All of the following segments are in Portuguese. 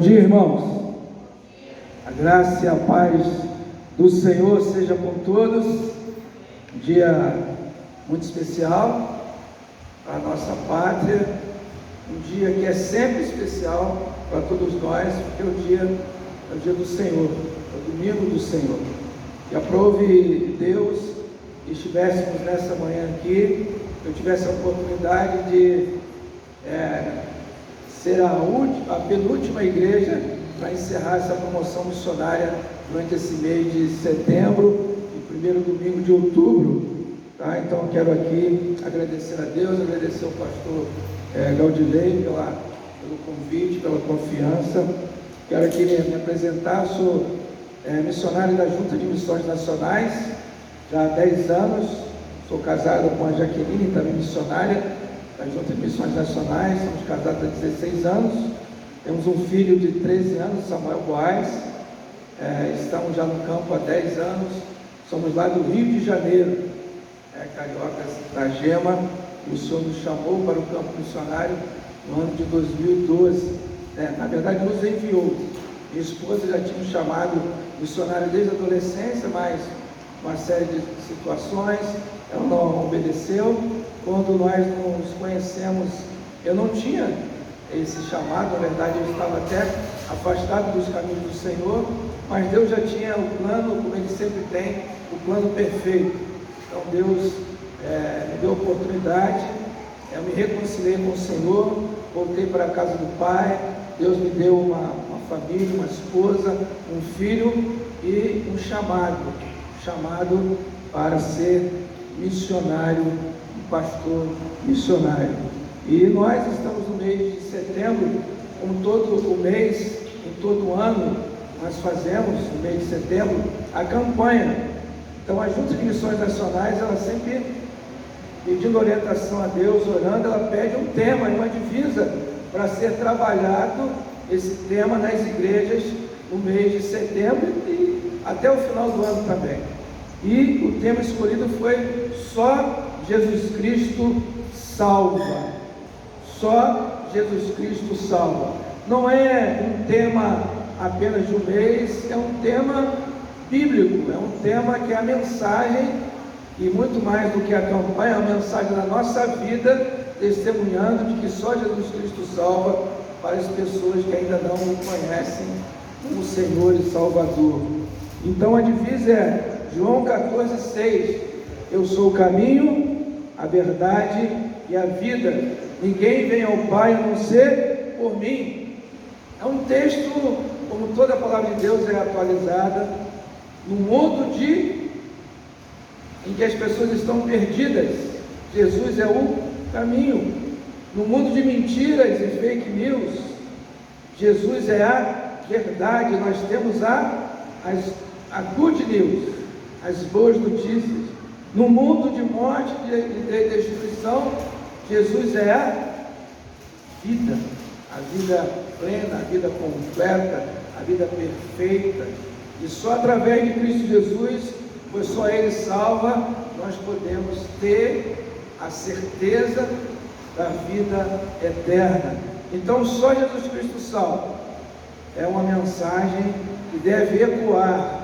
dia, irmãos. A graça e a paz do Senhor seja com todos. Um dia muito especial para a nossa pátria, um dia que é sempre especial para todos nós, porque é o dia do Senhor, é o domingo do Senhor. E aprove Deus que estivéssemos nessa manhã aqui, que eu tivesse a oportunidade de ser a penúltima igreja para encerrar essa promoção missionária durante esse mês de setembro e primeiro domingo de outubro. Tá? Então quero aqui agradecer a Deus, agradecer ao pastor Gaudilei pelo convite, pela confiança. Quero aqui me apresentar, sou missionário da Junta de Missões Nacionais já há 10 anos, sou casado com a Jaqueline, também missionária da Junta de Missões Nacionais, somos casados há 16 anos, temos um filho de 13 anos, Samuel Boaz, estamos já no campo há 10 anos, somos lá do Rio de Janeiro, cariocas da Gema, e o Senhor nos chamou para o campo missionário no ano de 2012, na verdade nos enviou. Minha esposa já tinha um chamado missionário desde a adolescência, mas uma série de situações, ela não obedeceu. Quando nós nos conhecemos, eu não tinha esse chamado, na verdade eu estava até afastado dos caminhos do Senhor, mas Deus já tinha o plano, como Ele sempre tem, o plano perfeito. Então Deus me deu a oportunidade, eu me reconciliei com o Senhor, voltei para a casa do Pai, Deus me deu uma família, uma esposa, um filho e um chamado para ser missionário, pastor missionário. E nós estamos no mês de setembro, como todo o mês, em todo o ano, nós fazemos, no mês de setembro, a campanha. Então a Junta de Missões Nacionais, ela sempre, pedindo orientação a Deus, orando, ela pede um tema, uma divisa, para ser trabalhado esse tema nas igrejas no mês de setembro e até o final do ano também. E o tema escolhido foi Só Jesus Cristo salva. Só Jesus Cristo salva. Não é um tema apenas de um mês, é um tema bíblico, é um tema que é a mensagem, e muito mais do que a campanha, é a mensagem da nossa vida, testemunhando de que só Jesus Cristo salva para as pessoas que ainda não o conhecem como Senhor e Salvador. Então a divisa é João 14,6. Eu sou o caminho, a verdade e a vida. Ninguém vem ao Pai a não ser por mim. É um texto, como toda a palavra de Deus é atualizada, no mundo em que as pessoas estão perdidas. Jesus é o caminho. No mundo de mentiras e fake news, Jesus é a verdade. Nós temos a good news, as boas notícias. No mundo de morte e destruição, Jesus é a vida plena, a vida completa, a vida perfeita. E só através de Cristo Jesus, pois só Ele salva, nós podemos ter a certeza da vida eterna. Então só Jesus Cristo salva. É uma mensagem que deve ecoar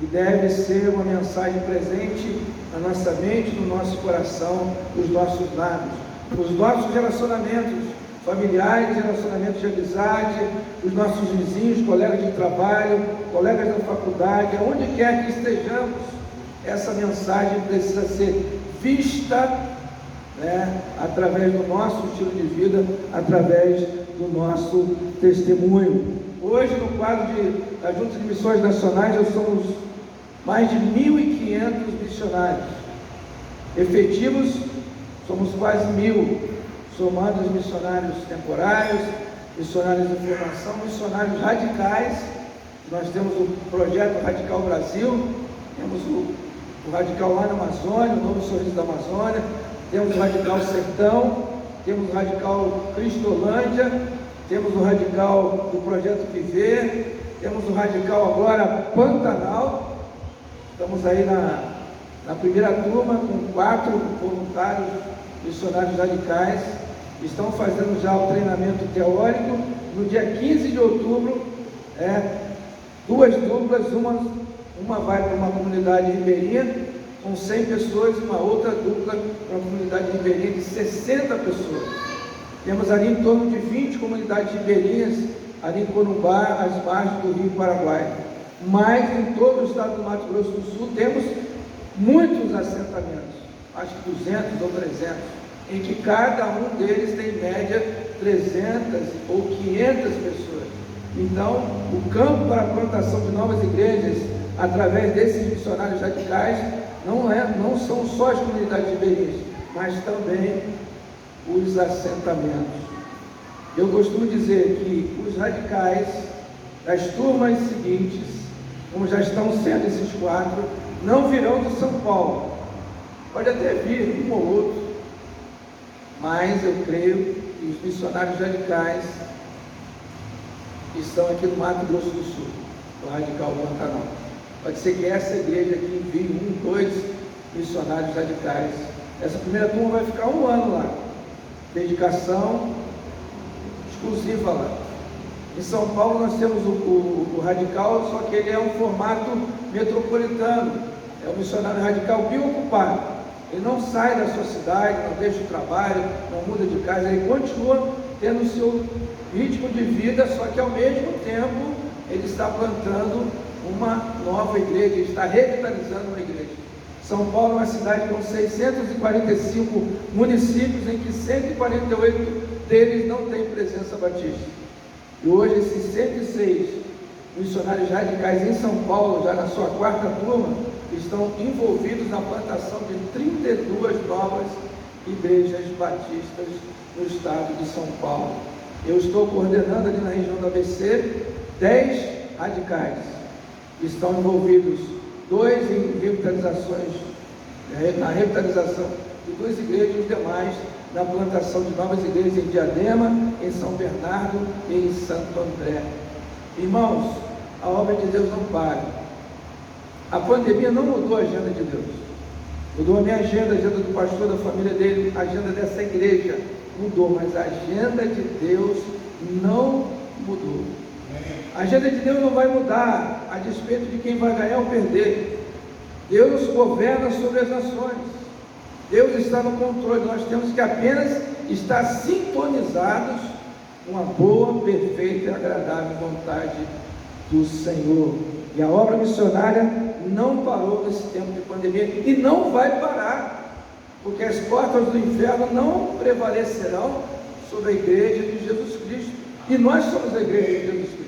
e deve ser uma mensagem presente na nossa mente, no nosso coração, nos nossos lábios, nos nossos relacionamentos familiares, relacionamentos de amizade, os nossos vizinhos, colegas de trabalho, colegas da faculdade, aonde quer que estejamos, essa mensagem precisa ser vista através do nosso estilo de vida, através do nosso testemunho. Hoje, no quadro da Junta de Missões Nacionais, nós somos mais de 1.500 missionários. Efetivos, somos quase 1.000, somando os missionários temporários, missionários de formação, missionários radicais. Nós temos o projeto Radical Brasil, temos o Radical lá na Amazônia, o Novo Sorriso da Amazônia, temos o Radical Sertão, temos o Radical Cristolândia, temos o Radical do Projeto Viver, temos o Radical agora Pantanal. Estamos aí na primeira turma com 4 voluntários missionários radicais, estão fazendo já o treinamento teórico No dia 15 de outubro, duas duplas, uma vai para uma comunidade ribeirinha com 100 pessoas, uma outra dupla para uma comunidade ribeirinha de 60 pessoas. Temos ali em torno de 20 comunidades ribeirinhas, ali em Corumbá, às margens do Rio Paraguai. Mas em todo o estado do Mato Grosso do Sul temos muitos assentamentos, acho que 200 ou 300, em que cada um deles tem em média 300 ou 500 pessoas. Então, o campo para a plantação de novas igrejas, através desses missionários radicais, não são só as comunidades ribeirinhas, mas também os assentamentos. Eu costumo dizer que os radicais das turmas seguintes, como já estão sendo esses 4, não virão de São Paulo. Pode até vir um ou outro, mas eu creio que os missionários radicais estão aqui no Mato Grosso do Sul, o Radical Pantanal. Pode ser que essa igreja aqui envie 1, 2 missionários radicais. Essa primeira turma vai ficar 1 ano lá, dedicação exclusiva lá. Em São Paulo nós temos o radical, só que ele é um formato metropolitano, é um missionário radical biocupado. Ele não sai da sua cidade, não deixa o trabalho, não muda de casa, ele continua tendo o seu ritmo de vida, só que ao mesmo tempo ele está plantando uma nova igreja, ele está revitalizando uma igreja. São Paulo é uma cidade com 645 municípios, em que 148 deles não têm presença batista. E hoje esses 106 missionários radicais em São Paulo, já na sua 4ª turma, estão envolvidos na plantação de 32 novas igrejas batistas no estado de São Paulo. Eu estou coordenando ali na região do ABC 10 radicais. Estão envolvidos 2 em revitalizações, na revitalização de 2 igrejas e os demais na plantação de novas igrejas em Diadema, em São Bernardo e em Santo André. Irmãos, a obra de Deus não para. A pandemia não mudou a agenda de Deus. Mudou a minha agenda, a agenda do pastor, da família dele, a agenda dessa igreja mudou, mas a agenda de Deus não mudou. A agenda de Deus não vai mudar a despeito de quem vai ganhar ou perder. Deus governa sobre as nações. Deus está no controle. Nós temos que apenas estar sintonizados com a boa, perfeita e agradável vontade do Senhor. E a obra missionária não parou nesse tempo de pandemia e não vai parar, porque as portas do inferno não prevalecerão sobre a igreja de Jesus Cristo. E nós somos a igreja de Jesus Cristo.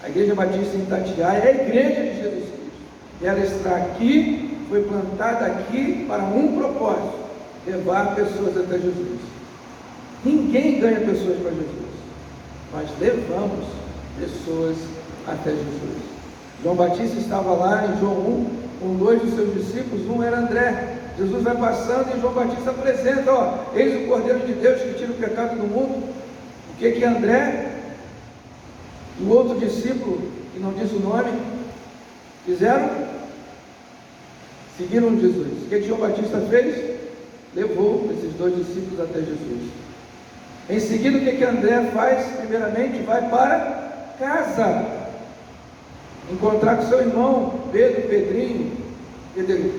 A Igreja Batista em Itatiaia é a igreja de Jesus Cristo. E ela está aqui, foi plantada aqui para um propósito: levar pessoas até Jesus. Ninguém ganha pessoas para Jesus, nós levamos pessoas até Jesus. João Batista estava lá em João 1 com 2 dos seus discípulos, um era André. Jesus vai passando e João Batista apresenta: eis o Cordeiro de Deus que tira o pecado do mundo. O que André e o outro discípulo, que não diz o nome, fizeram? Seguiram Jesus. O que João Batista fez? Levou esses 2 discípulos até Jesus. Em seguida, o que André faz? Primeiramente, vai para casa, encontrar com seu irmão Pedro, Pedrinho,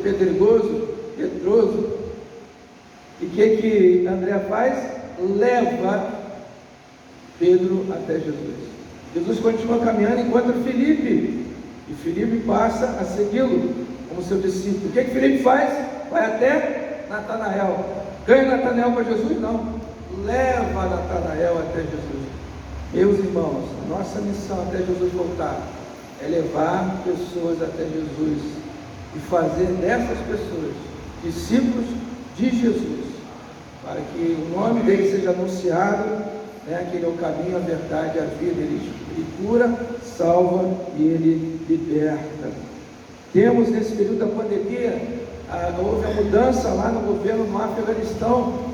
Pedroso. E o que André faz? Leva Pedro até Jesus. Jesus continua caminhando, encontra Filipe, e Filipe passa a segui-lo como seu discípulo. O que Filipe faz? Vai até Natanael. Ganha Natanael para Jesus? Não. Leva Natanael até Jesus. Meus irmãos, a nossa missão até Jesus voltar é levar pessoas até Jesus e fazer dessas pessoas discípulos de Jesus, para que o nome dele seja anunciado, que ele é o caminho, a verdade e a vida. Ele cura, salva e ele liberta. Temos nesse período da pandemia, houve a mudança lá no governo no Afeganistão.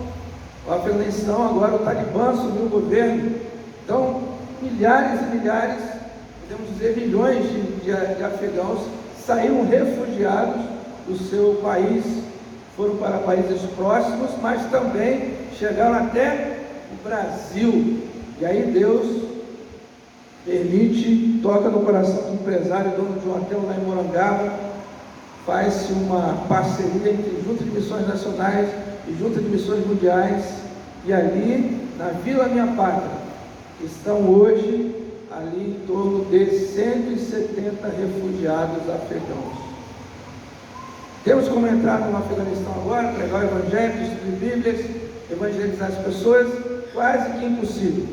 O Afeganistão, agora o Talibã assumiu o governo. Então, milhares e milhares, podemos dizer milhões de afegãos saíram refugiados do seu país, foram para países próximos, mas também chegaram até o Brasil. E aí Deus permite, toca no coração do empresário, dono de um hotel lá em Morangaba, faz-se uma parceria entre Junta de Missões Nacionais e Junta de Missões Mundiais, e ali, na Vila Minha Pátria, estão hoje ali em torno de 170 refugiados afegãos. Temos como entrar no Afeganistão agora, pregar o Evangelho, distribuir Bíblias, evangelizar as pessoas, quase que impossível.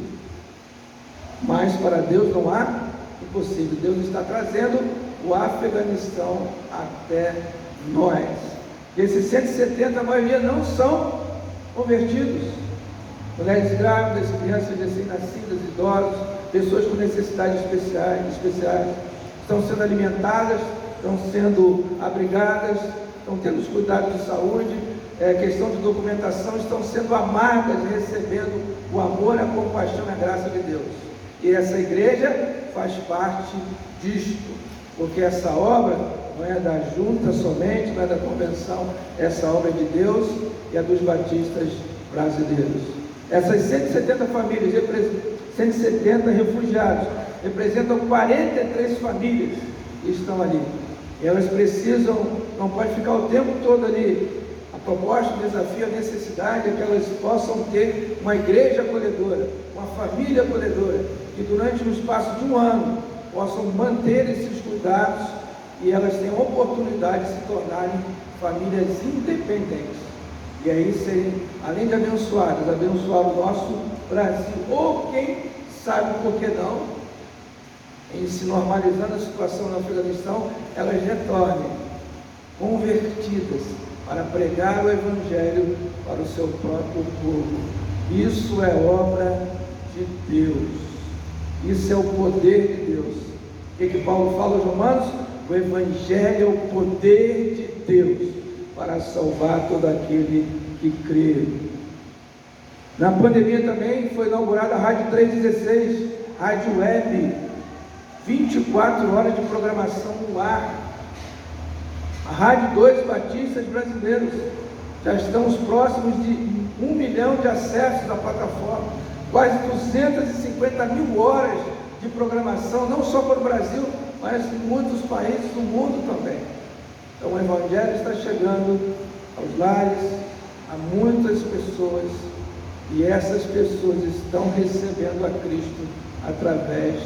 Mas para Deus não há impossível. Deus está trazendo o Afeganistão até nós. Desses 170, a maioria não são convertidos. Mulheres grávidas, crianças recém-nascidas, idosos, pessoas com necessidades especiais, estão sendo alimentadas, estão sendo abrigadas, estão tendo os cuidados de saúde, questão de documentação, estão sendo amadas, recebendo o amor, a compaixão e a graça de Deus. E essa igreja faz parte disto, porque essa obra não é da junta somente, não é da convenção, essa obra é de Deus e é dos batistas brasileiros. Essas 170 famílias, 170 refugiados, representam 43 famílias que estão ali. E elas precisam, não pode ficar o tempo todo ali. A proposta, o desafio, a necessidade é que elas possam ter uma igreja acolhedora, uma família acolhedora, que durante um espaço de um ano possam manter esses cuidados e elas tenham a oportunidade de se tornarem famílias independentes. E aí serem, além de abençoadas, abençoar o nosso Brasil, ou quem sabe por que não, em se normalizando a situação no Afeganistão, elas retornem convertidas para pregar o Evangelho para o seu próprio povo. Isso é obra de Deus, isso é o poder de Deus. O que Paulo fala aos Romanos? O Evangelho é o poder de Deus para salvar todo aquele que crê. Na pandemia também foi inaugurada a Rádio 316, Rádio Web, 24 horas de programação no ar. A Rádio 2 Batistas Brasileiros, já estamos próximos de 1 milhão de acessos à plataforma, quase 250 mil horas de programação, não só para o Brasil, mas em muitos países do mundo também. Então o Evangelho está chegando aos lares, a muitas pessoas, e essas pessoas estão recebendo a Cristo através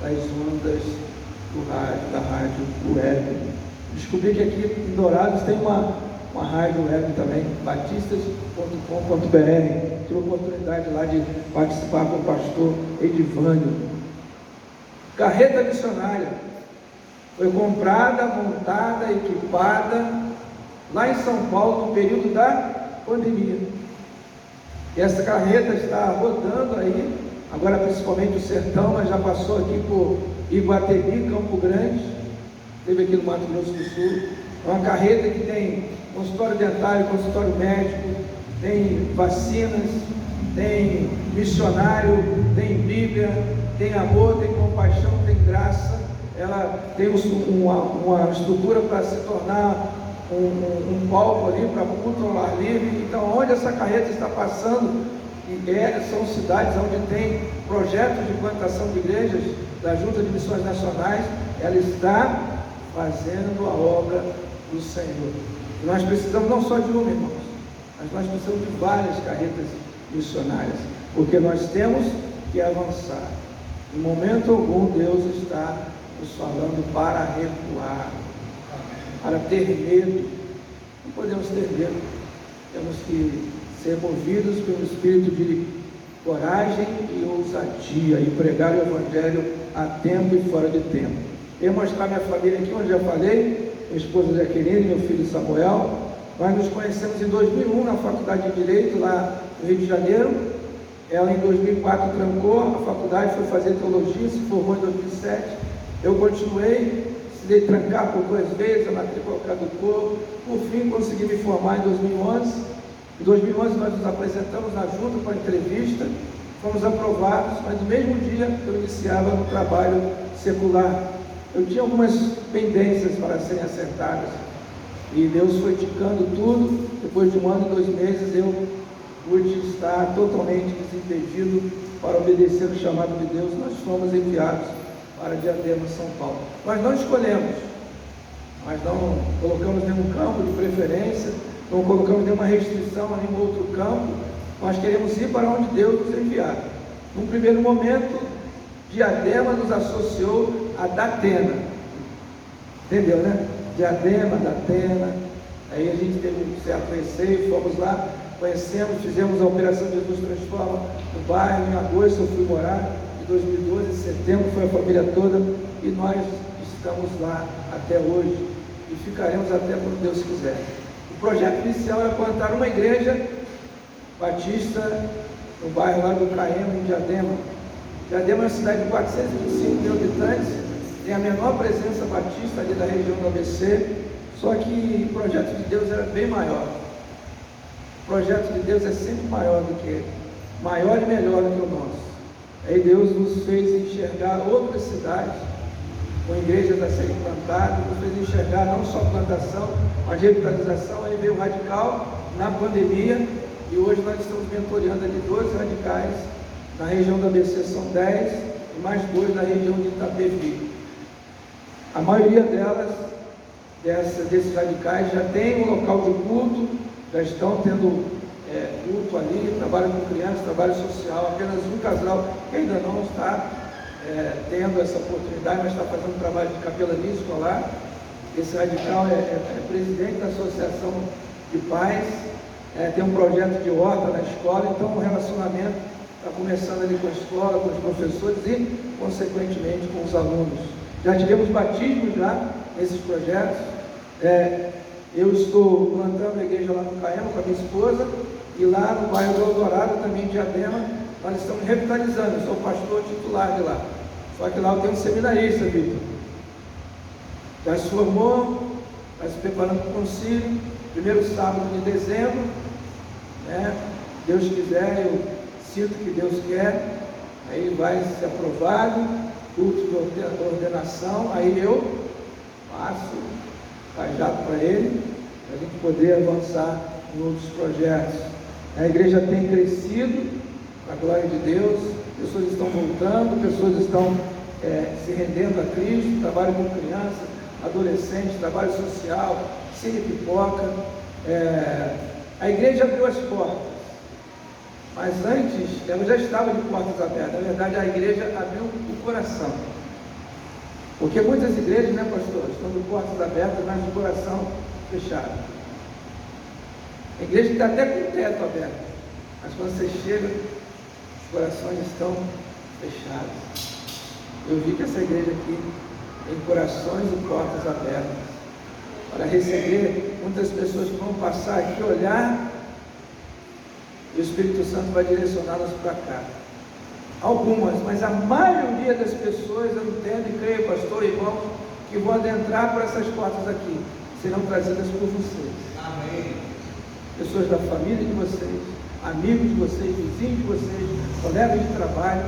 das ondas do rádio, da rádio web. Descobri que aqui em Dourados tem uma rádio web também, batistas.com.br. Tive a oportunidade lá de participar com o pastor Edivânio. Carreta missionária foi comprada, montada, equipada lá em São Paulo no período da pandemia. E essa carreta está rodando aí, agora principalmente o sertão, mas já passou aqui por Iguatemi, Campo Grande, esteve aqui no Mato Grosso do Sul. É uma carreta que tem consultório dentário, consultório médico, tem vacinas, tem missionário, tem Bíblia, tem amor, tem compaixão, tem graça. Ela tem uma estrutura para se tornar um palco ali para culto ao ar livre. Então, onde essa carreta está passando, são cidades onde tem projetos de plantação de igrejas da Junta de Missões Nacionais. Ela está fazendo a obra do Senhor. E nós precisamos não só de uma, irmãos, mas nós precisamos de várias carretas missionárias, porque nós temos que avançar. Em momento algum Deus está nos falando para recuar, para ter medo. Não podemos ter medo, temos que ser movidos pelo espírito de coragem e ousadia e pregar o Evangelho a tempo e fora de tempo. Eu mostrar minha família aqui, onde já falei, minha esposa Jaqueline e meu filho Samuel. Nós nos conhecemos em 2001 na Faculdade de Direito, lá no Rio de Janeiro. Ela em 2004 trancou a faculdade, foi fazer teologia, se formou em 2007. Eu continuei, precisei trancar por 2 vezes, a matrícula caducou. Por fim, consegui me formar em 2011. Em 2011 nós nos apresentamos na junta para entrevista, fomos aprovados, mas no mesmo dia eu iniciava no trabalho secular. Eu tinha algumas pendências para serem acertadas, e Deus foi indicando tudo. Depois de 1 ano e 2 meses eu pude estar totalmente desimpedido para obedecer o chamado de Deus. Nós fomos enviados para Diadema, São Paulo. Nós não escolhemos, nós não colocamos nenhum campo de preferência, não colocamos nenhuma restrição a nenhum outro campo. Nós queremos ir para onde Deus nos enviar. Num primeiro momento, Diadema nos associou a Datena. Entendeu, né? Diadema, Datena. Aí a gente teve um certo receio, fomos lá, conhecemos, fizemos a Operação Jesus Transforma no bairro. Em agosto eu fui morar, de 2012, em setembro foi a família toda, e nós estamos lá até hoje e ficaremos até quando Deus quiser. O projeto inicial era plantar uma igreja batista no bairro lá do Caema, em Diadema. Diadema é uma cidade de 425 mil habitantes, tem a menor presença batista ali da região do ABC, só que o projeto de Deus era bem maior. O projeto de Deus é sempre maior do que ele, maior e melhor do que o nosso. Aí Deus nos fez enxergar outras cidades com igrejas a serem plantadas, nos fez enxergar não só plantação, mas revitalização. Aí veio o Radical na pandemia, e hoje nós estamos mentoreando ali 12 radicais, na região do ABC são 10, e mais 2 na região de Itapevi. A maioria delas, desses radicais, já tem um local de culto, já estão tendo culto ali, trabalho com crianças, trabalho social. Apenas um casal que ainda não está tendo essa oportunidade, mas está fazendo um trabalho de capelania escolar. Esse radical é presidente da Associação de Pais, tem um projeto de horta na escola, então o relacionamento está começando ali com a escola, com os professores e, consequentemente, com os alunos. Já tivemos batismos já nesses projetos. Eu estou plantando a igreja lá no Caema com a minha esposa, e lá no bairro do Eldorado, também em Diadema, nós estamos revitalizando. Eu sou pastor titular de lá. Só que lá eu tenho um seminarista, Vitor. Já se formou, está se preparando para o concílio, primeiro sábado de dezembro, Deus quiser, eu sinto que Deus quer, aí vai ser aprovado, culto de ordenação, aí eu passo cajado para ele, para a gente poder avançar em outros projetos. A igreja tem crescido, para a glória de Deus, pessoas estão voltando, pessoas estão se rendendo a Cristo, trabalho com crianças, adolescentes, trabalho social, cine pipoca. A igreja abriu as portas, mas antes ela já estava de portas abertas. Na verdade, a igreja abriu o coração, porque muitas igrejas, né, pastor, estão de portas abertas, mas o coração fechado. A igreja está até com o teto aberto, mas quando você chega, os corações estão fechados. Eu vi que essa igreja aqui tem corações e portas abertas para receber muitas pessoas que vão passar aqui, olhar, e o Espírito Santo vai direcioná-las para cá. Algumas, mas a maioria das pessoas, eu entendo e creio, pastor e irmão, que vão adentrar por essas portas aqui, serão trazidas por vocês. Amém. Pessoas da família de vocês, amigos de vocês, vizinhos de vocês, colegas de trabalho,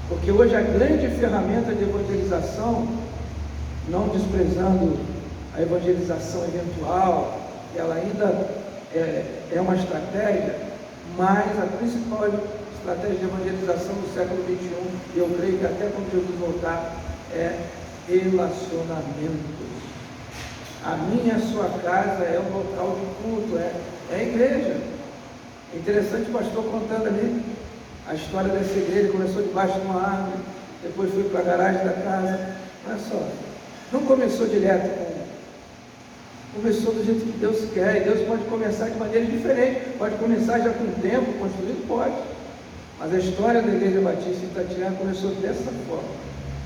porque hoje a grande ferramenta de evangelização, não desprezando a evangelização eventual, ela ainda é uma estratégia, mas a principal estratégia de evangelização do século XXI, e eu creio que até quando Jesus voltar, é relacionamentos. A minha, a sua casa é um local de culto, é a igreja. É interessante o pastor contando ali a história dessa igreja. Começou debaixo de uma árvore, depois foi para a garagem da casa. Olha só, não começou direto começou do jeito que Deus quer, e Deus pode começar de maneira diferente, pode começar já com o tempo construído, pode, mas a história da Igreja Batista em Itatiaia começou dessa forma,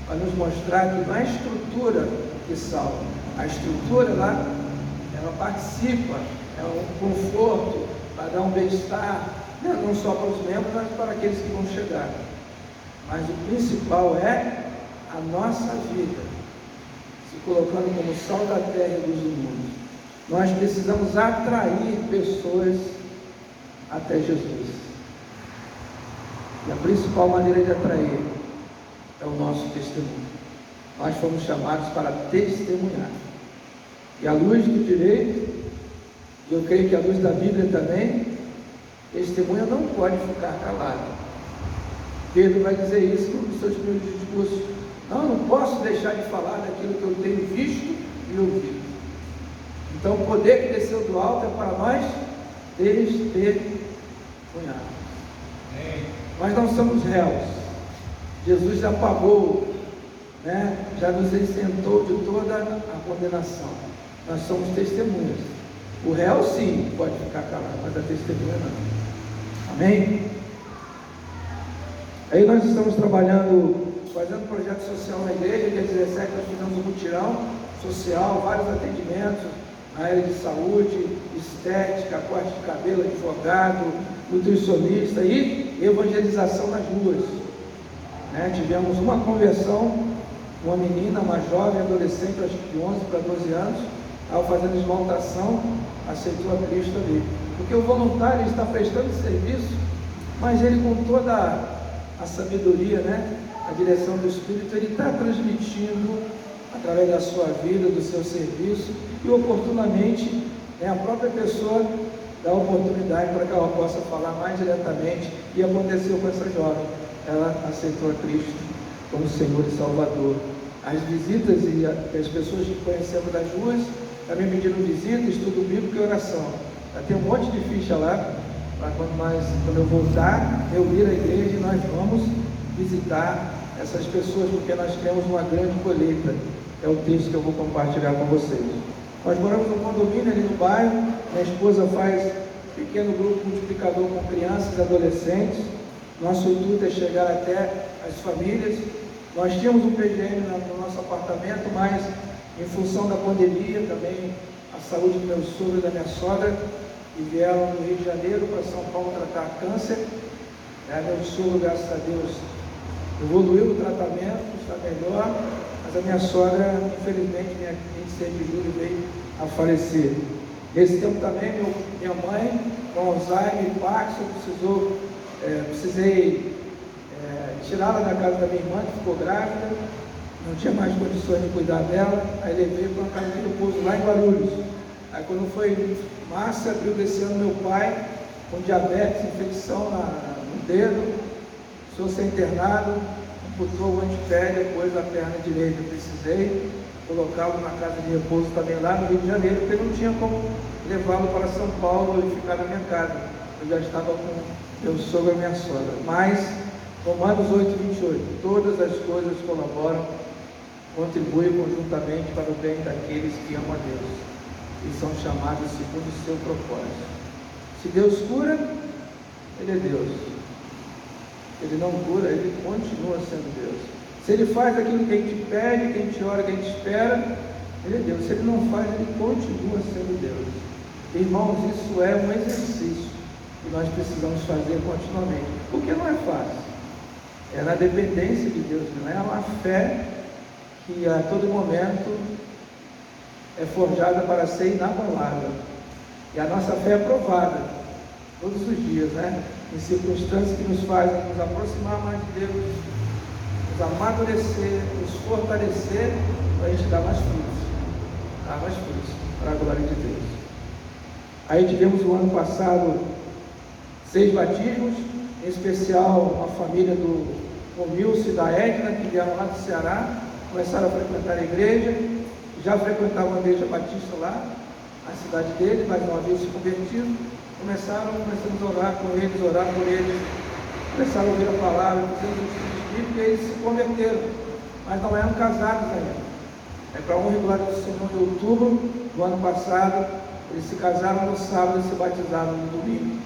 para nos mostrar que não é a estrutura que salva, a estrutura lá, ela participa, é um conforto, para dar um bem-estar, não só para os membros, mas para aqueles que vão chegar, mas o principal é a nossa vida, se colocando como sal da terra e luz do mundo. Nós precisamos atrair pessoas até Jesus. E a principal maneira de atrair é o nosso testemunho. Nós fomos chamados para testemunhar. E a luz do direito, e eu creio que a luz da Bíblia também, Testemunha não pode ficar calado. Pedro vai dizer isso nos seus primeiros discursos. Não posso deixar de falar daquilo que eu tenho visto e ouvido. Então o poder que desceu do alto é para nós testemunhar. Nós não somos réus. Jesus já pagou, já nos isentou de toda a condenação. Nós somos testemunhas. O réu sim pode ficar calado, mas a testemunha não. Amém? Aí nós estamos trabalhando, fazendo projeto social na igreja. Dia 17 nós fizemos um mutirão social, vários atendimentos na área de saúde, estética, corte de cabelo, advogado, nutricionista e evangelização nas ruas. Tivemos uma conversão, uma menina, uma jovem adolescente, acho que de 11 para 12 anos, estava fazendo esmaltação, aceitou a Cristo ali. Porque o voluntário ele está prestando serviço, mas ele com toda a sabedoria, a direção do Espírito, ele está transmitindo através da sua vida, do seu serviço, e oportunamente a própria pessoa dá oportunidade para que ela possa falar mais diretamente. E aconteceu com essa jovem, ela aceitou a Cristo como Senhor e Salvador. As visitas e as pessoas que conhecemos das ruas também pediram visita, estudo bíblico e oração. Já tem um monte de ficha lá, para quando eu voltar, eu ir à igreja e nós vamos visitar essas pessoas, porque nós temos uma grande colheita. É o texto que eu vou compartilhar com vocês. Nós moramos num condomínio ali no bairro. Minha esposa faz pequeno grupo multiplicador com crianças e adolescentes. Nosso intuito é chegar até as famílias. Nós tínhamos um PGM no nosso apartamento, mas em função da pandemia, também a saúde do meu sogro e da minha sogra, e vieram do Rio de Janeiro para São Paulo tratar câncer. Meu sogro, graças a Deus, evoluiu o tratamento, está melhor, mas a minha sogra, infelizmente, dia 26 de julho, veio a falecer. Nesse tempo também, minha mãe, com Alzheimer e Parkinson, precisei tirá-la da casa da minha irmã, que ficou grávida, não tinha mais condições de cuidar dela, aí levei para uma casa de repouso lá em Guarulhos. Aí quando foi março, abril desse ano, meu pai, com diabetes, infecção no dedo, precisou ser internado, amputou o antepé, depois a perna direita. Eu precisei colocá-lo na casa de repouso também lá no Rio de Janeiro, porque não tinha como levá-lo para São Paulo e ficar na minha casa. Eu já estava com meu sogro e minha sogra. Mas, Romanos 8:28, todas as coisas colaboram, contribuem conjuntamente para o bem daqueles que amam a Deus e são chamados segundo o seu propósito. Se Deus cura, Ele é Deus. Ele não cura, Ele continua sendo Deus. Se Ele faz aquilo que a gente pede, que a gente ora, que a gente espera, Ele é Deus. Se Ele não faz, Ele continua sendo Deus. Irmãos, isso é um exercício que nós precisamos fazer continuamente, porque não é fácil. É na dependência de Deus, não é uma fé que a todo momento é forjada para ser inabalável. E a nossa fé é provada todos os dias, em circunstâncias que nos fazem nos aproximar mais de Deus, nos amadurecer, nos fortalecer, para a gente dar mais frutos, para a glória de Deus. Aí tivemos no ano passado 6 batismos, em especial a família do Romilson e da Edna, que vieram lá do Ceará, começaram a frequentar a igreja, já frequentavam a igreja batista lá, na cidade deles, mas não haviam se convertido. Começamos a orar com eles, orar por eles, começaram a ouvir a palavra, fizemos o estudo bíblico, e eles se converteram, mas não eram casados ainda. Para a honra e glória do Senhor, de outubro do ano passado, eles se casaram no sábado e se batizaram no domingo.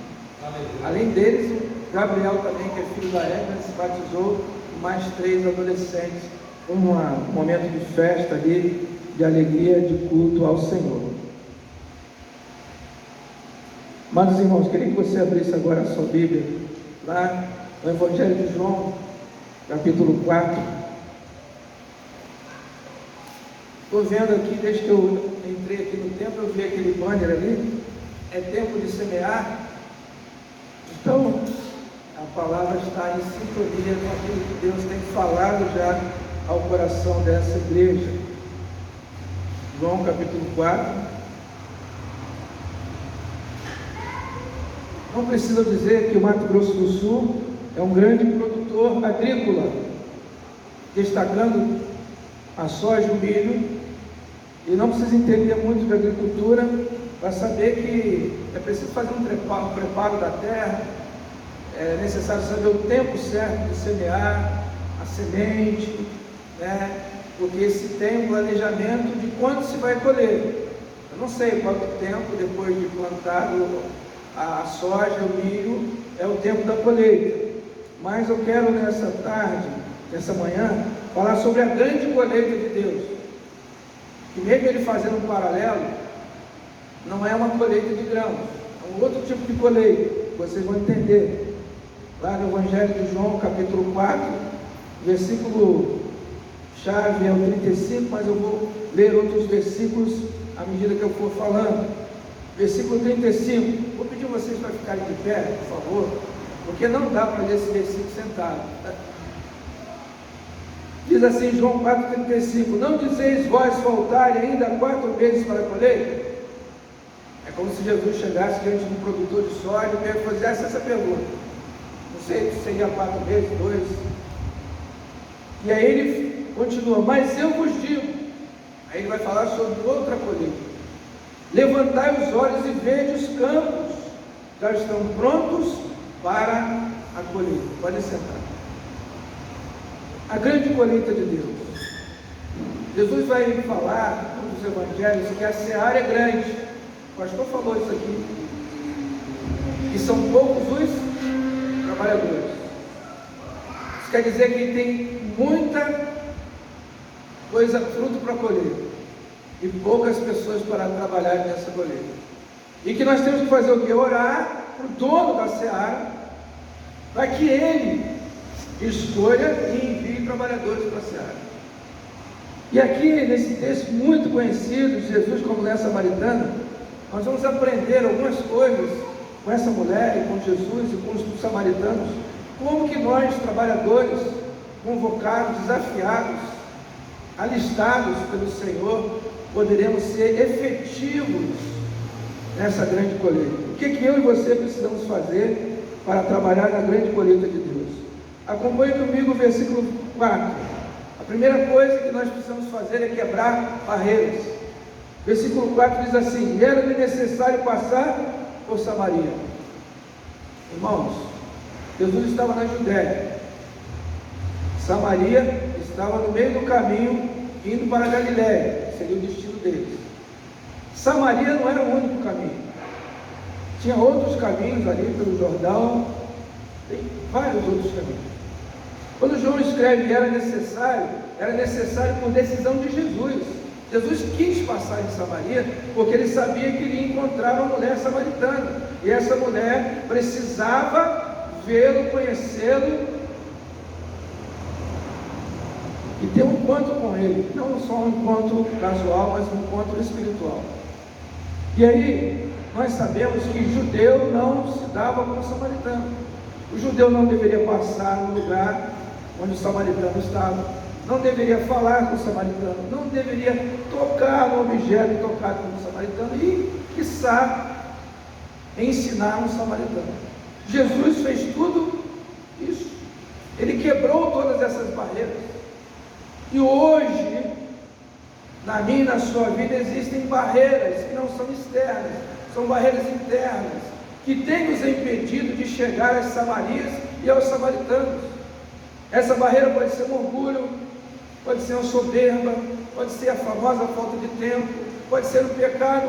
Além deles, o Gabriel também, que é filho da Eva, se batizou, e mais 3 adolescentes, um momento de festa ali, de alegria, de culto ao Senhor. Mas, irmãos, queria que você abrisse agora a sua Bíblia, lá no Evangelho de João, capítulo 4. Estou vendo aqui, desde que eu entrei aqui no templo, eu vi aquele banner ali, é tempo de semear. Então, a palavra está em sintonia com aquilo que Deus tem falado já ao coração dessa igreja. João capítulo 4. Não preciso dizer que o Mato Grosso do Sul é um grande produtor agrícola, destacando a soja e o milho, e não precisa entender muito de agricultura para saber que é preciso fazer um preparo da terra, é necessário saber o tempo certo de semear a semente, né? Porque se tem um planejamento de quando se vai colher. Eu não sei quanto tempo depois de plantado a soja, o milho, é o tempo da colheita. Mas eu quero nessa tarde, nessa manhã, falar sobre a grande colheita de Deus. Que mesmo ele fazendo um paralelo, não é uma colheita de grãos, é um outro tipo de colheita, vocês vão entender. Lá no Evangelho de João, capítulo 4, versículo chave é o 35, mas eu vou ler outros versículos à medida que eu for falando. Versículo 35, vou pedir vocês para ficarem de pé, por favor, porque não dá para ler esse versículo sentado. Diz assim, João 4,35: não dizeis vós faltarem ainda 4 meses para a colheita? É como se Jesus chegasse diante de um produtor de soja e fizesse essa pergunta. Não sei se seria 4 meses, 2. E aí ele continua, mas eu vos digo. Aí ele vai falar sobre outra colheita. Levantai os olhos e vede os campos, já estão prontos para a colheita. Podem sentar. A grande colheita de Deus. Jesus vai falar nos evangelhos que a seara é grande. O pastor falou isso aqui. E são poucos os trabalhadores. Isso quer dizer que tem muita coisa, fruto para colher, e poucas pessoas para trabalhar nessa colheita. E que nós temos que fazer o quê? Orar para o dono da seara, para que ele escolha e envie trabalhadores para a seara. E aqui nesse texto muito conhecido de Jesus como mulher samaritana, nós vamos aprender algumas coisas com essa mulher e com Jesus e com os samaritanos, como que nós, trabalhadores, convocados, desafiados, alistados pelo Senhor, poderemos ser efetivos nessa grande colheita. O que eu e você precisamos fazer para trabalhar na grande colheita de Deus? Acompanhe comigo o versículo 4. A primeira coisa que nós precisamos fazer é quebrar barreiras. Versículo 4 diz assim: era-lhe necessário passar por Samaria. Irmãos, Jesus estava na Judéia. Samaria estava no meio do caminho, indo para a Galiléia, seria o destino deles. Samaria não era o único caminho. Tinha outros caminhos ali pelo Jordão, tem vários outros caminhos. Quando João escreve era necessário por decisão de Jesus. Jesus quis passar em Samaria, porque ele sabia que iria encontrar uma mulher samaritana, e essa mulher precisava vê-lo, conhecê-lo, e ter um encontro com ele, não só um encontro casual, mas um encontro espiritual. E aí, nós sabemos que judeu não se dava com o samaritano. O judeu não deveria passar no lugar onde o samaritano estava, não deveria falar com o samaritano, não deveria tocar no objeto tocado pelo samaritano e, quiçá, ensinar um samaritano. Jesus fez tudo isso. Ele quebrou todas essas barreiras. E hoje, na minha e na sua vida, existem barreiras que não são externas, são barreiras internas, que têm nos impedido de chegar às Samarias e aos samaritanos. Essa barreira pode ser um orgulho, pode ser uma soberba, pode ser a famosa falta de tempo, pode ser o pecado.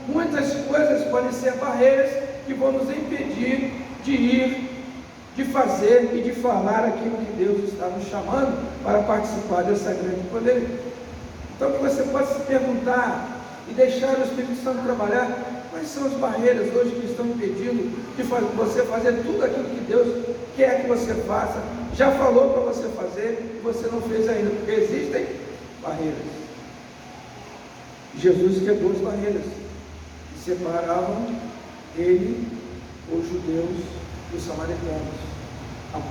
Muitas coisas podem ser barreiras que vão nos impedir de ir, de fazer e de falar aquilo que Deus está nos chamando para participar dessa grande colheita. Então, que você possa se perguntar e deixar o Espírito Santo trabalhar. Quais são as barreiras hoje que estão impedindo de você fazer tudo aquilo que Deus quer que você faça, já falou para você fazer e você não fez ainda? Porque existem barreiras. Jesus quebrou as barreiras que separavam ele, os judeus e os samaritanos.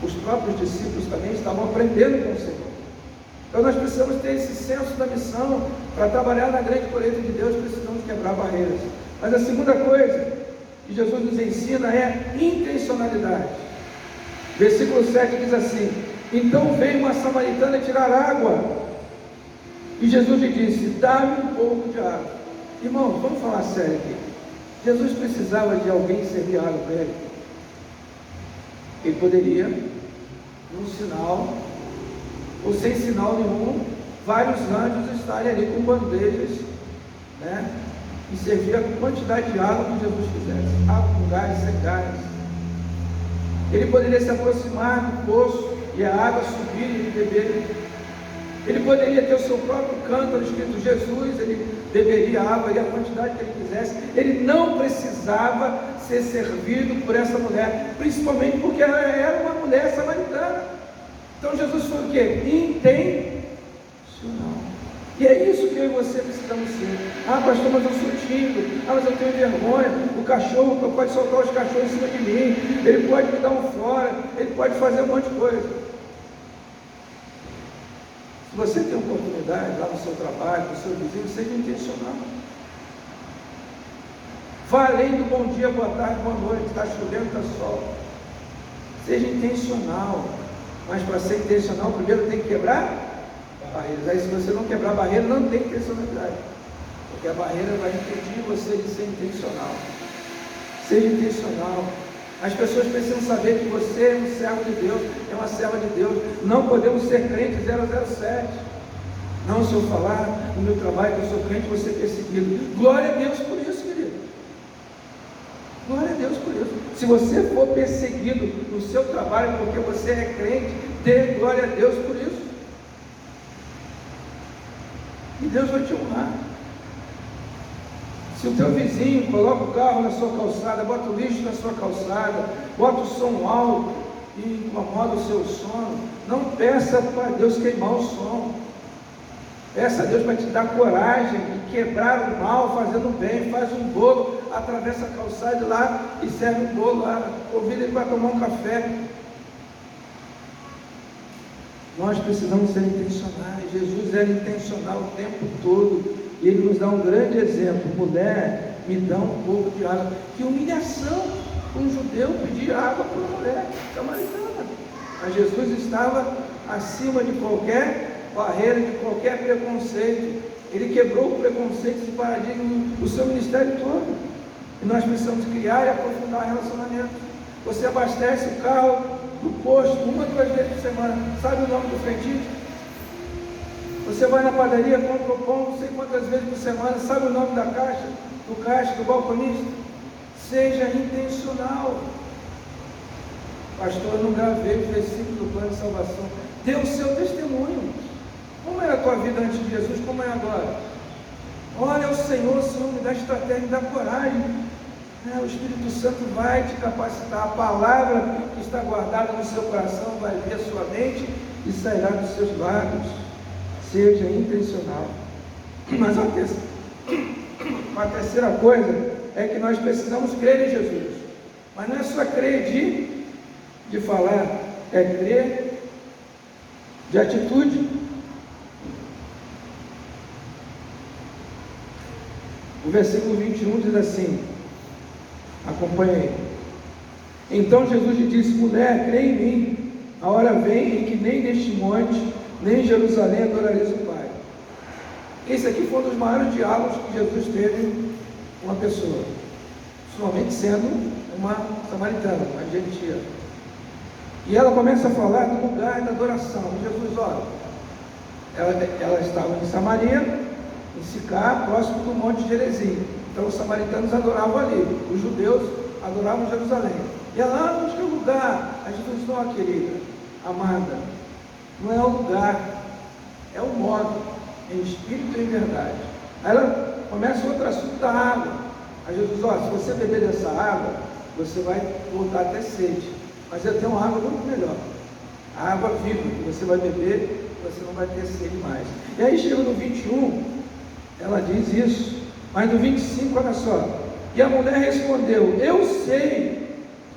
Os próprios discípulos também estavam aprendendo com o Senhor. Então nós precisamos ter esse senso da missão. Para trabalhar na grande colheita de Deus, precisamos quebrar barreiras. Mas a segunda coisa que Jesus nos ensina é intencionalidade. Versículo 7 diz assim: então veio uma samaritana tirar água, e Jesus lhe disse: dá-me um pouco de água. Irmãos, vamos falar sério aqui. Jesus precisava de alguém servir água para ele? Ele poderia, num sinal, ou sem sinal nenhum, vários anjos estarem ali com bandejas, né, e servir a quantidade de água que Jesus quisesse, água com gás, sem gás. Ele poderia se aproximar do poço e a água subir e ele beber. Ele poderia ter o seu próprio cântaro escrito Jesus, ele beberia a água, a quantidade que ele quisesse. Ele não precisava ser servido por essa mulher, principalmente porque ela era uma mulher samaritana. Então Jesus foi o quê? Intencional. E é isso que eu e você precisamos ser. Ah, pastor, mas eu sou tímido. Ah, mas eu tenho vergonha. O cachorro pode soltar os cachorros em cima de mim. Ele pode me dar um fora. Ele pode fazer um monte de coisa. Se você tem oportunidade lá no seu trabalho, com o seu vizinho, seja intencional. Vá além do bom dia, boa tarde, boa noite. Está chovendo, está sol. Seja intencional. Mas para ser intencional, primeiro tem que quebrar barreiras. Aí, se você não quebrar barreira, não tem intencionalidade, porque a barreira vai impedir você de ser intencional. Seja intencional. As pessoas precisam saber que você é um servo de Deus, é uma serva de Deus. Não podemos ser crentes 007. Não, se eu falar no meu trabalho que eu sou crente, vou ser perseguido. Glória a Deus por isso, querido. Glória a Deus por isso. Se você for perseguido no seu trabalho porque você é crente, dê glória a Deus por isso. E Deus vai te honrar. Se o teu vizinho coloca o carro na sua calçada, bota o lixo na sua calçada, bota o som alto e incomoda o seu sono, não peça para Deus queimar o som. Peça a Deus para te dar coragem de quebrar o mal fazendo o bem. Faz um bolo, atravessa a calçada lá e serve um bolo lá, convida ele para tomar um café. Nós precisamos ser intencionais. Jesus era intencional o tempo todo, e ele nos dá um grande exemplo. Mulher, me dá um pouco de água. Que humilhação um judeu pedir água para uma mulher samaritana. Mas Jesus estava acima de qualquer barreira, de qualquer preconceito. Ele quebrou o preconceito e paradigma do seu ministério todo. E nós precisamos criar e aprofundar relacionamento. Você abastece o carro do posto 1 ou 2 vezes por semana. Sabe o nome do frentista? Você vai na padaria, compra o pão não sei quantas vezes por semana. Sabe o nome da caixa, do balconista? Seja intencional. Pastor, eu não gravei o versículo do plano de salvação. Dê o seu testemunho. Como era a tua vida antes de Jesus? Como é agora? Olha ao Senhor, Senhor, me dá estratégia, me dá coragem. O Espírito Santo vai te capacitar. A palavra que está guardada no seu coração vai vir à sua mente e sairá dos seus lábios. Seja intencional. Mas a terceira coisa é que nós precisamos crer em Jesus. Mas não é só crer de falar, é crer de atitude. O versículo 21 diz assim, acompanhe aí. Então Jesus lhe disse: mulher, crê em mim, a hora vem em que nem neste monte, nem em Jerusalém adorareis o Pai. Esse aqui foi um dos maiores diálogos que Jesus teve com uma pessoa, somente sendo uma samaritana, uma gentia. E ela começa a falar do lugar da adoração. Jesus, olha, ela estava em Samaria, em Sicar, próximo do Monte Gerizim. Então os samaritanos adoravam ali, os judeus adoravam em Jerusalém. E ela, onde que é o lugar? A Jesus disse: ó, querida, amada, não é o lugar, é o modo, em espírito e em verdade. Aí ela começa outro assunto da água. Aí Jesus, ó, se você beber dessa água, você vai voltar a ter sede. Mas eu tenho uma água muito melhor, a água viva, que você vai beber, você não vai ter sede mais. E aí chega no 21, ela diz isso, mas no 25, olha só, e a mulher respondeu: eu sei.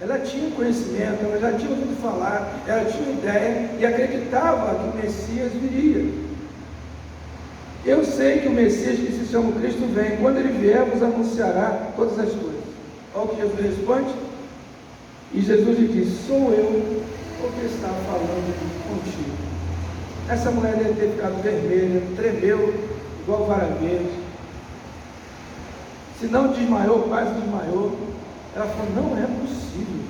Ela tinha conhecimento, ela já tinha ouvido falar, ela tinha ideia e acreditava que o Messias viria. Eu sei que o Messias, que se chama Cristo, vem. Quando ele vier, vos anunciará todas as coisas. Olha o que Jesus responde. E Jesus lhe disse: sou eu o que está falando contigo. Essa mulher deve ter ficado vermelha, tremeu, igual vara verde. Se não desmaiou, quase desmaiou. Ela falou: não é possível.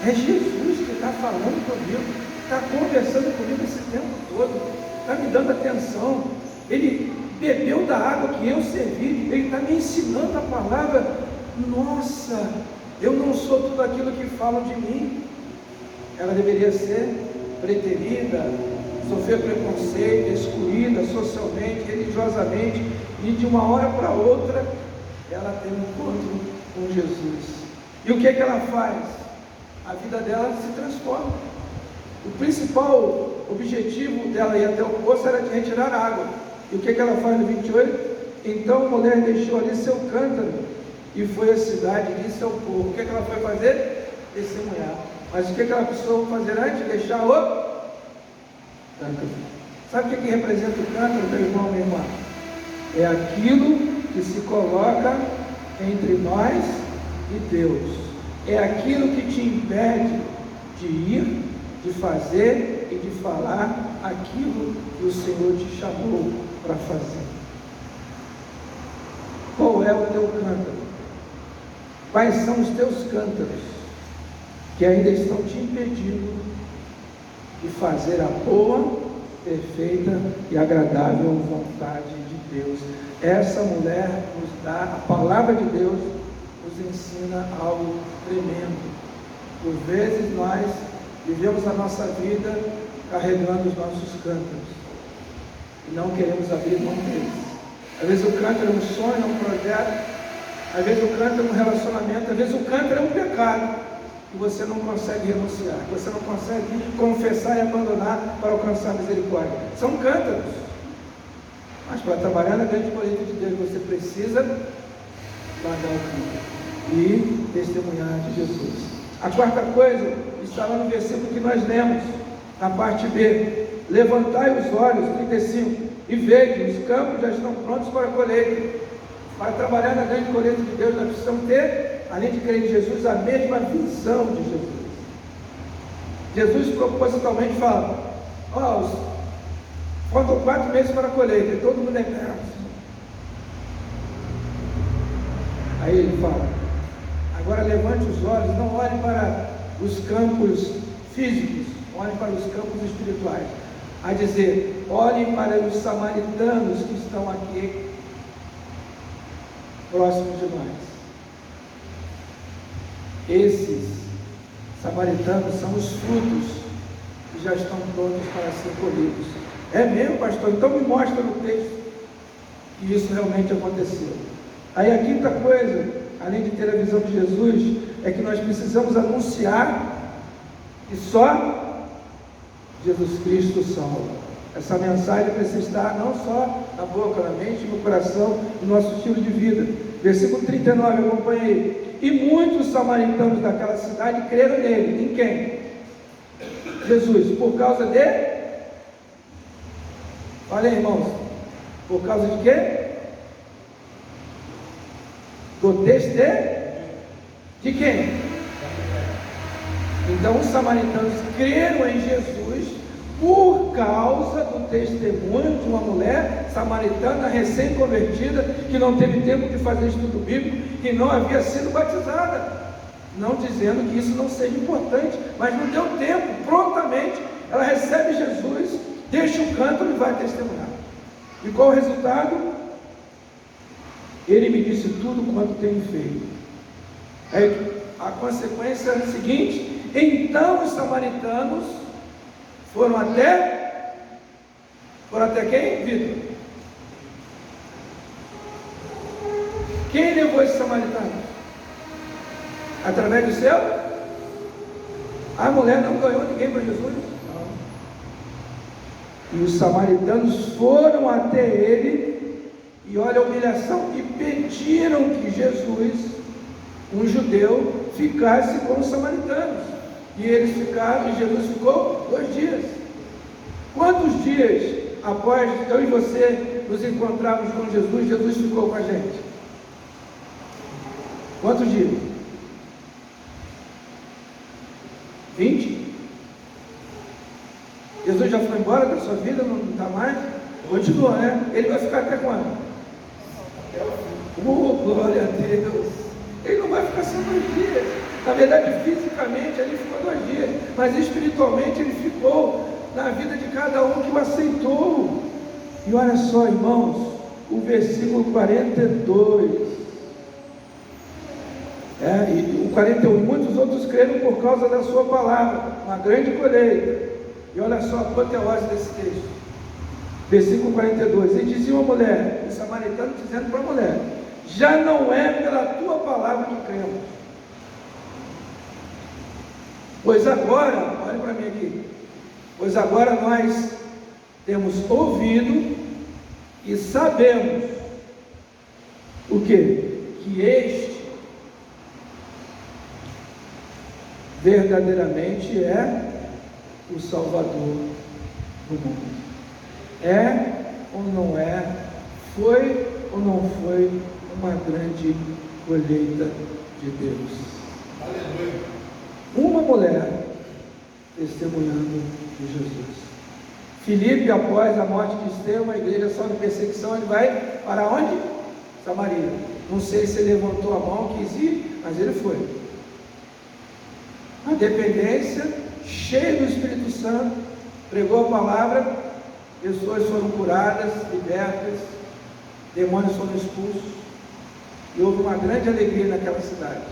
É Jesus que está falando comigo, está conversando comigo esse tempo todo, está me dando atenção. Ele bebeu da água que eu servi, ele está me ensinando a palavra. Nossa, eu não sou tudo aquilo que falam de mim. Ela deveria ser preterida, sofrer preconceito, excluída socialmente, religiosamente, e de uma hora para outra ela tem um encontro com Jesus. E o que é que ela faz? A vida dela se transforma. O principal objetivo dela ir até o poço era de retirar água. E o que é que ela faz no 28? Então a mulher deixou ali seu cântaro e foi à cidade e disse ao povo. O que é que ela foi fazer? Testemunhar. Mas o que é que ela precisou fazer antes? Deixar o cântaro. Sabe o que representa o cântaro, meu irmão, minha irmã? É aquilo que se coloca entre nós e Deus. É aquilo que te impede de ir, de fazer e de falar aquilo que o Senhor te chamou para fazer. Qual é o teu cântaro? Quais são os teus cântaros que ainda estão te impedindo de fazer a boa, perfeita e agradável vontade de Deus? Essa mulher nos dá, a palavra de Deus nos ensina algo tremendo. Por vezes nós vivemos a nossa vida carregando os nossos cântaros e não queremos abrir mão deles. Às vezes o cântaro é um sonho, é um projeto, às vezes o cântaro é um relacionamento, às vezes o cântaro é um pecado que você não consegue renunciar, que você não consegue confessar e abandonar para alcançar a misericórdia. São cântaros. Mas para trabalhar na grande colheita de Deus, você precisa largar o cântaro e testemunhar de Jesus. A quarta coisa está lá no versículo que nós lemos, na parte B. Levantai os olhos, 35, e vejam, os campos já estão prontos para a colheita. Para trabalhar na grande colheita de Deus, nós precisamos ter, além de crer em Jesus, a mesma visão de Jesus. Jesus propositalmente fala: faltam 4 meses para a colheita, e todo mundo é grato. Aí ele fala: agora levante os olhos, não olhe para os campos físicos, olhe para os campos espirituais. A dizer, olhem para os samaritanos que estão aqui, próximos de nós. Esses samaritanos são os frutos que já estão prontos para ser colhidos. É mesmo, pastor? Então me mostra no texto que isso realmente aconteceu. Aí a quinta coisa, além de ter a visão de Jesus, é que nós precisamos anunciar que só Jesus Cristo salva. Essa mensagem precisa estar não só na boca, na mente, no coração, no nosso estilo de vida. Versículo 39, acompanha aí. E muitos samaritanos daquela cidade creram nele. Em quem? Jesus. Por causa de? Olha aí, irmãos. Por causa de quê? Do de quem? Então os samaritanos creram em Jesus por causa do testemunho de uma mulher samaritana recém-convertida, que não teve tempo de fazer estudo bíblico, que não havia sido batizada. Não dizendo que isso não seja importante, mas não deu tempo. Prontamente ela recebe Jesus, deixa o cântaro e vai testemunhar. E qual o resultado? Ele me disse tudo quanto tenho feito. Aí a consequência é a seguinte: então os samaritanos foram até quem, Vitor? Quem levou esses samaritanos? Através do céu? A mulher não ganhou ninguém para Jesus? Não. E os samaritanos foram até ele, e olha a humilhação, e pediram que Jesus, um judeu, ficasse com os samaritanos. E eles ficaram, e Jesus ficou 2 dias. Quantos dias após eu e você nos encontrarmos com Jesus, Jesus ficou com a gente? Quantos dias? 20? Jesus já foi embora da sua vida, não está mais? Continua, né? Ele vai ficar até quando? Glória a Deus! Ele não vai ficar só 2 dias. Na verdade, fisicamente ele ficou 2 dias, mas espiritualmente ele ficou na vida de cada um que o aceitou. E olha só, irmãos, o versículo 42. E o 41, muitos outros creram por causa da sua palavra, uma grande colheita. E olha só a apoteose desse texto, versículo 42, e dizia uma mulher, o samaritano dizendo para a mulher: já não é pela tua palavra que cremos, pois agora, olha para mim aqui, pois agora nós temos ouvido e sabemos o quê? Que este verdadeiramente é o Salvador do mundo. É ou não é? Foi ou não foi uma grande colheita de Deus? Aleluia. Uma mulher testemunhando de Jesus. Filipe, após a morte de Estevão, a igreja só de perseguição, ele vai para onde? Samaria. Não sei se ele levantou a mão, quis ir, mas ele foi. A dependência, cheio do Espírito Santo, pregou a palavra, pessoas foram curadas, libertas, demônios foram expulsos, e houve uma grande alegria naquela cidade.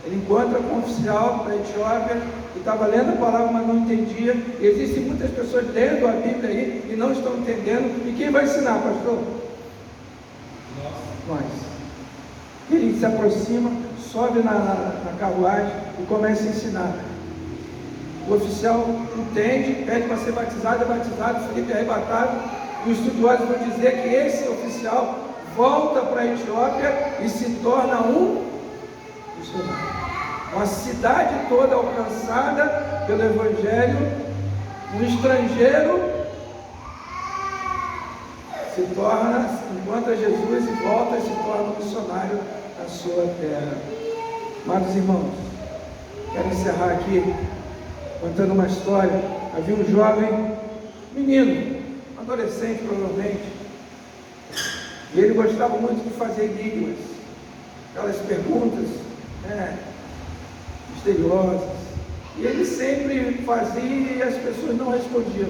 Ele encontra com um oficial da Etiópia, que estava lendo a palavra, mas não entendia. Existem muitas pessoas lendo a Bíblia aí, e não estão entendendo, e quem vai ensinar, pastor? Nós. Ele se aproxima, sobe na carruagem, e começa a ensinar. O oficial entende, pede para ser batizado, é batizado, Filipe é arrebatado, e os estudiosos vão dizer que esse oficial volta para a Etiópia e se torna um missionário. Uma cidade toda alcançada pelo Evangelho, um estrangeiro se torna, encontra Jesus e volta e se torna um missionário na sua terra. Amados irmãos, quero encerrar aqui contando uma história. Havia um jovem menino, adolescente provavelmente, e ele gostava muito de fazer enigmas, aquelas perguntas misteriosas, e ele sempre fazia e as pessoas não respondiam,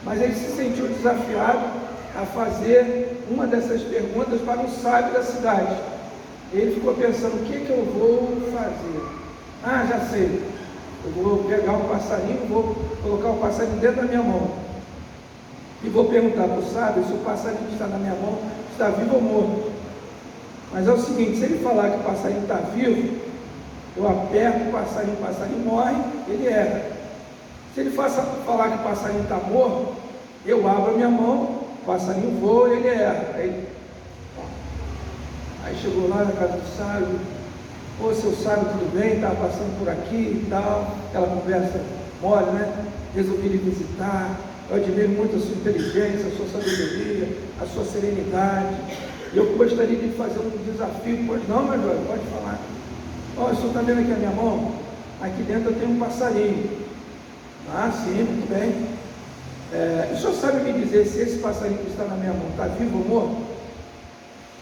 mas ele se sentiu desafiado a fazer uma dessas perguntas para um sábio da cidade. Ele ficou pensando: o que eu vou fazer? Já sei, eu vou pegar um passarinho, vou colocar o passarinho dentro da minha mão e vou perguntar para o sábio se o passarinho que está na minha mão está vivo ou morto. Mas é o seguinte: se ele falar que o passarinho está vivo, eu aperto o passarinho morre, ele erra. Se ele falar que o passarinho está morto, eu abro a minha mão, o passarinho voa e ele erra. Aí chegou lá na casa do sábio: ô seu sábio, tudo bem? Estava passando por aqui e tal, aquela conversa mole, né? Resolvi lhe visitar, eu admiro muito a sua inteligência, a sua sabedoria, a sua serenidade, e eu gostaria de fazer um desafio. Pois não, meu jovem, pode falar. O senhor está vendo aqui a minha mão? Aqui dentro eu tenho um passarinho. Sim, muito bem. O senhor sabe me dizer se esse passarinho que está na minha mão está vivo ou morto?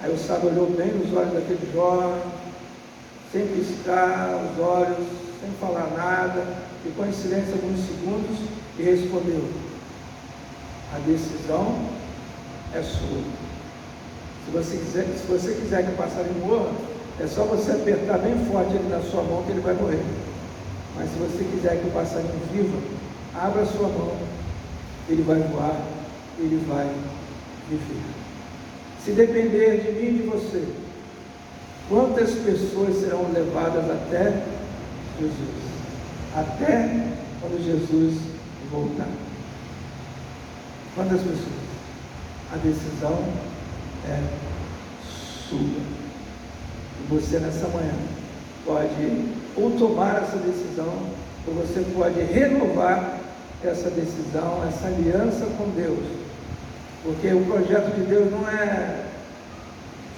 Aí o sábio olhou bem nos olhos daquele jovem, sem piscar os olhos, sem falar nada, ficou em silêncio alguns segundos e respondeu: a decisão é sua. Se você quiser que o passarinho morra, é só você apertar bem forte ele na sua mão que ele vai morrer. Mas se você quiser que o passarinho viva, abra a sua mão, ele vai voar, ele vai viver. Se depender de mim e de você, quantas pessoas serão levadas até Jesus? Até quando Jesus voltar. Quantas pessoas? A decisão é sua. E você nessa manhã pode ou tomar essa decisão, ou você pode renovar essa decisão, essa aliança com Deus. Porque o projeto de Deus não é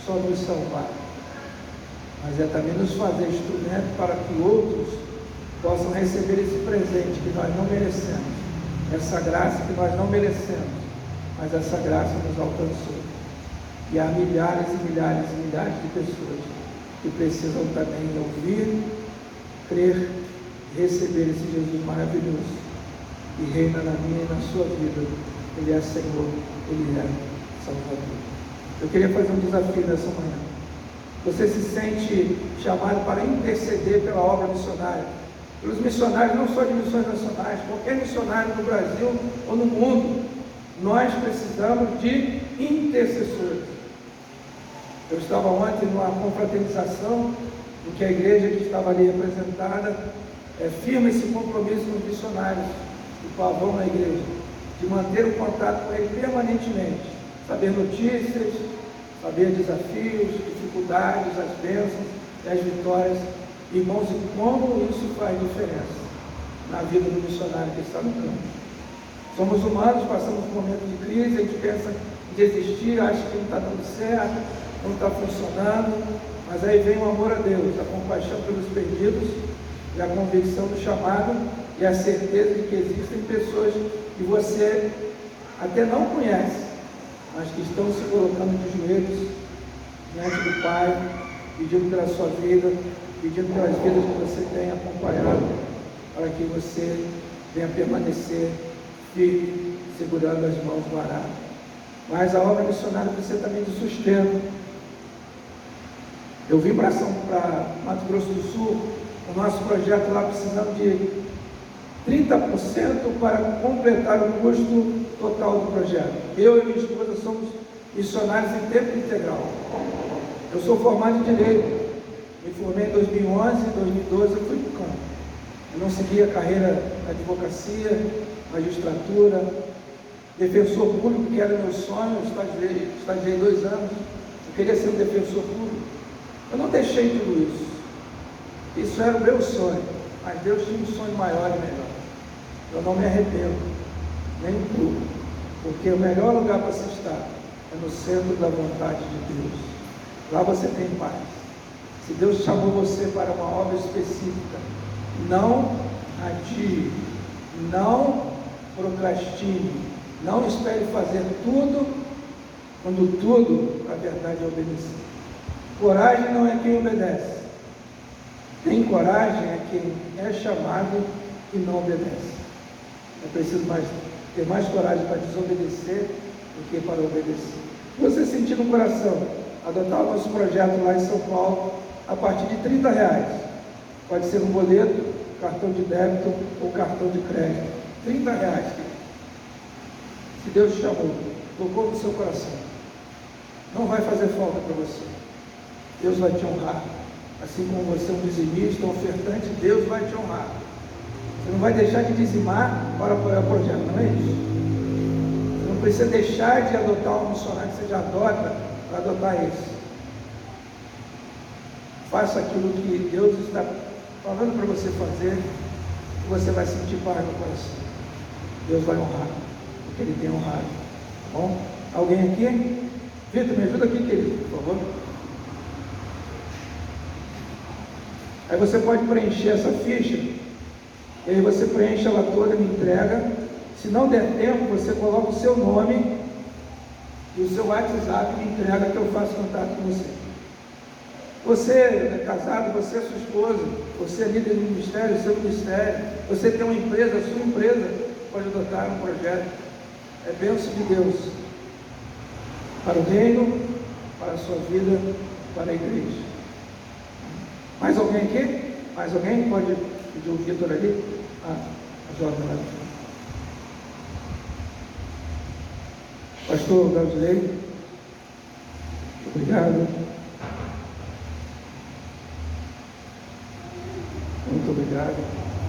só nos salvar. mas é também nos fazer instrumento para que outros possam receber esse presente que nós não merecemos, essa graça que nós não merecemos, mas essa graça nos alcançou. E há milhares e milhares e milhares de pessoas que precisam também ouvir, crer e receber esse Jesus maravilhoso, que reina na minha e na sua vida. Ele é Senhor, Ele é Salvador. Eu queria fazer um desafio nessa manhã. Você se sente chamado para interceder pela obra missionária, pelos missionários, não só de missões nacionais, qualquer missionário no Brasil ou no mundo. Nós precisamos de intercessores. Eu estava ontem numa confraternização em que a igreja que estava ali representada firma esse compromisso com os missionários que estavam na igreja, de manter o contato com ele permanentemente, saber notícias, saber desafios, dificuldades, as bênçãos e as vitórias. Irmãos, e como isso faz diferença na vida do missionário que está no campo. Somos humanos, passamos por um momento de crise, a gente pensa em desistir, acha que não está dando certo, não está funcionando, mas aí vem o amor a Deus, a compaixão pelos perdidos, e a convicção do chamado, e a certeza de que existem pessoas que você até não conhece, mas que estão se colocando de joelhos diante do Pai, pedindo pela sua vida, pedindo pelas vidas que você tem acompanhado, para que você venha permanecer firme, segurando as mãos do arado. Mas a obra missionária precisa também de sustento. Eu vim para Mato Grosso do Sul, o nosso projeto lá precisando de 30% para completar o custo total do projeto. Eu e minha esposa somos missionários em tempo integral. Eu sou formado em Direito, me formei em 2011, em 2012 eu fui para o campo. Eu não segui a carreira na advocacia, magistratura, defensor público, que era meu sonho. Eu estagiei 2 anos, eu queria ser um defensor público. Eu não deixei tudo isso. Isso era o meu sonho, mas Deus tinha um sonho maior e melhor. Eu não me arrependo, nem um pouco, porque o melhor lugar para se estar é no centro da vontade de Deus. Lá você tem paz. Se Deus chamou você para uma obra específica, não adie, não procrastine, não espere fazer tudo, quando tudo, na verdade, é obedecer. Coragem não é quem obedece. Tem coragem é quem é chamado e não obedece. É preciso ter mais coragem para desobedecer do que para obedecer. Se você sentir no coração adotar o nosso projeto lá em São Paulo, a partir de R$30, pode ser um boleto, cartão de débito ou cartão de crédito. R$30. Se Deus te chamou, tocou no seu coração, não vai fazer falta para você. Deus vai te honrar. Assim como você é um dizimista, um ofertante, Deus vai te honrar. Você não vai deixar de dizimar para apoiar o projeto, não é isso? Você não precisa deixar de adotar um missionário que você já adota para adotar esse. Faça aquilo que Deus está falando para você fazer, e você vai sentir paz no coração. Deus vai honrar, porque Ele tem honrado. Tá bom? Alguém aqui? Vitor, me ajuda aqui, querido, por favor. Aí você pode preencher essa ficha, e aí você preenche ela toda, me entrega. Se não der tempo, você coloca o seu nome e o seu WhatsApp, me entrega que eu faço contato com você. Você é casado, você é sua esposa, você é líder do ministério, seu ministério, você tem uma empresa, a sua empresa pode adotar um projeto. É bênção de Deus para o reino, para a sua vida, para a igreja. Mais alguém aqui? Mais alguém? Pode pedir o Vitor ali? A jovem lá. Pastor Gaudilei, obrigado. Muito obrigado.